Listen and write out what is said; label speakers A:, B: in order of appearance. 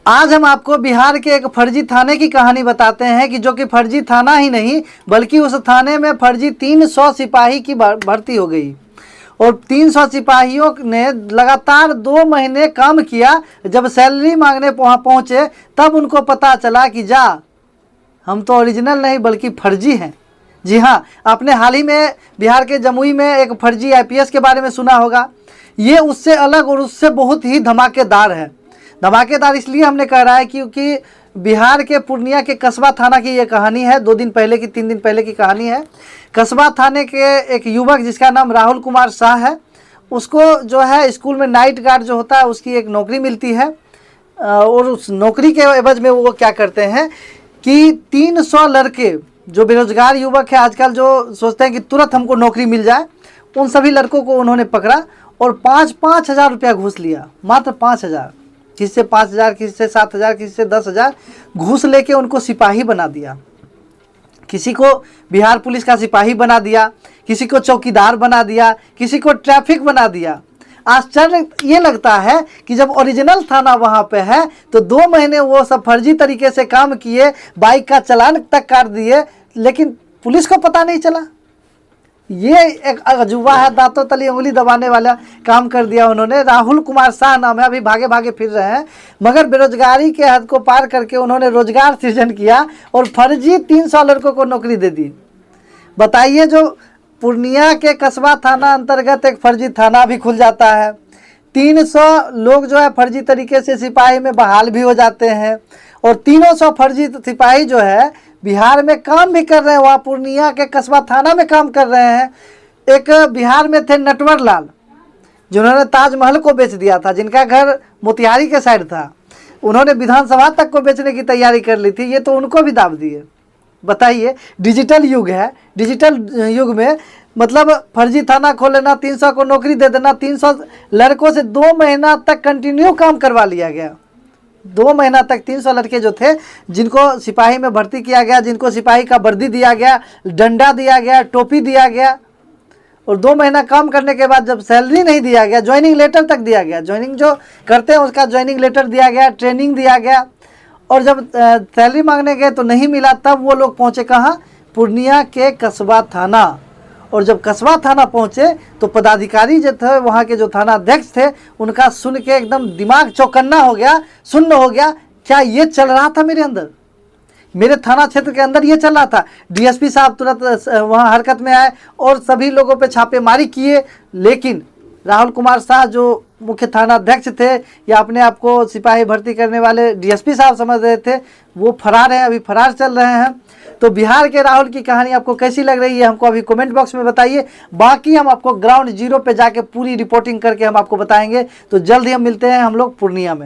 A: आज हम आपको बिहार के एक फर्जी थाने की कहानी बताते हैं कि जो कि फर्जी थाना ही नहीं बल्कि उस थाने में फर्जी 300 सिपाही की भर्ती हो गई और 300 सिपाहियों ने लगातार 2 महीने काम किया। जब सैलरी मांगने पहुंचे तब उनको पता चला कि जा हम तो ओरिजिनल नहीं बल्कि फर्जी हैं। जी हाँ, आपने हाल ही में बिहार के जमुई में एक फर्जी IPS के बारे में सुना होगा। ये उससे अलग और उससे बहुत ही धमाकेदार है। धमाकेदार इसलिए हमने कह रहा है क्योंकि बिहार के पूर्णिया के कस्बा थाना की ये कहानी है। 2 दिन पहले की 3 दिन पहले की कहानी है। कस्बा थाने के एक युवक जिसका नाम राहुल कुमार शाह है, उसको जो है स्कूल में नाइट गार्ड जो होता है उसकी एक नौकरी मिलती है और उस नौकरी के एवज में वो क्या करते हैं कि 300 लड़के जो बेरोजगार युवक है आजकल जो सोचते हैं कि तुरंत हमको नौकरी मिल जाए, उन सभी लड़कों को उन्होंने पकड़ा और 5-5 हज़ार रुपया घूस लिया। मात्र 5 हज़ार, किसी से 5 हज़ार, किसी से 7 हज़ार, किसी से 10 हज़ार घूस लेके उनको सिपाही बना दिया। किसी को बिहार पुलिस का सिपाही बना दिया, किसी को चौकीदार बना दिया, किसी को ट्रैफिक बना दिया। आश्चर्य ये लगता है कि जब ओरिजिनल थाना वहाँ पे है तो 2 महीने वो सब फर्जी तरीके से काम किए, बाइक का चालान तक काट दिए, लेकिन पुलिस को पता नहीं चला। ये एक अजूबा है, दांतों तली उंगली दबाने वाला काम कर दिया उन्होंने। राहुल कुमार शाह नाम है, अभी भागे भागे फिर रहे हैं, मगर बेरोजगारी के हद को पार करके उन्होंने रोजगार सृजन किया और फर्जी 300 लड़कों को नौकरी दे दी। बताइए, जो पूर्णिया के कस्बा थाना अंतर्गत एक फर्जी थाना भी खुल जाता है, 300 लोग जो है फर्जी तरीके से सिपाही में बहाल भी हो जाते हैं और 300 फर्जी सिपाही जो है बिहार में काम भी कर रहे हैं, वहाँ पूर्णिया के कस्बा थाना में काम कर रहे हैं। एक बिहार में थे नटवर लाल, जिन्होंने ताजमहल को बेच दिया था, जिनका घर मोतिहारी के साइड था, उन्होंने विधानसभा तक को बेचने की तैयारी कर ली थी, ये तो उनको भी दाब दिए। बताइए, डिजिटल युग है, डिजिटल युग में मतलब फर्जी थाना खोल लेना, 300 को नौकरी दे देना, 300 लड़कों से 2 महीना तक कंटिन्यू काम करवा लिया गया। 2 महीना तक 300 लड़के जो थे जिनको सिपाही में भर्ती किया गया, जिनको सिपाही का वर्दी दिया गया, डंडा दिया गया, टोपी दिया गया और 2 महीना काम करने के बाद जब सैलरी नहीं दिया गया, ज्वाइनिंग लेटर तक दिया गया, ज्वाइनिंग जो करते हैं उसका ज्वाइनिंग लेटर दिया गया, ट्रेनिंग दिया गया और जब सैलरी मांगने गए तो नहीं मिला, तब वो लोग पहुँचे कहाँ? पूर्णिया के कस्बा थाना। और जब कस्बा थाना पहुँचे तो पदाधिकारी जो थे वहाँ के, जो थाना अध्यक्ष थे, उनका सुन के एकदम दिमाग चौकन्ना हो गया, सुन्न हो गया। क्या ये चल रहा था मेरे अंदर, मेरे थाना क्षेत्र के अंदर ये चल रहा था? DSP साहब तुरंत वहाँ हरकत में आए और सभी लोगों पे छापेमारी किए, लेकिन राहुल कुमार शाह जो मुख्य थाना अध्यक्ष थे या अपने आप को सिपाही भर्ती करने वाले DSP साहब समझ रहे थे, वो फरार हैं, अभी फरार चल रहे हैं। तो बिहार के राहुल की कहानी आपको कैसी लग रही है हमको अभी कमेंट बॉक्स में बताइए। बाकी हम आपको ग्राउंड जीरो पे जाके पूरी रिपोर्टिंग करके हम आपको बताएंगे। तो जल्द ही हम मिलते हैं हम लोग पूर्णिया में।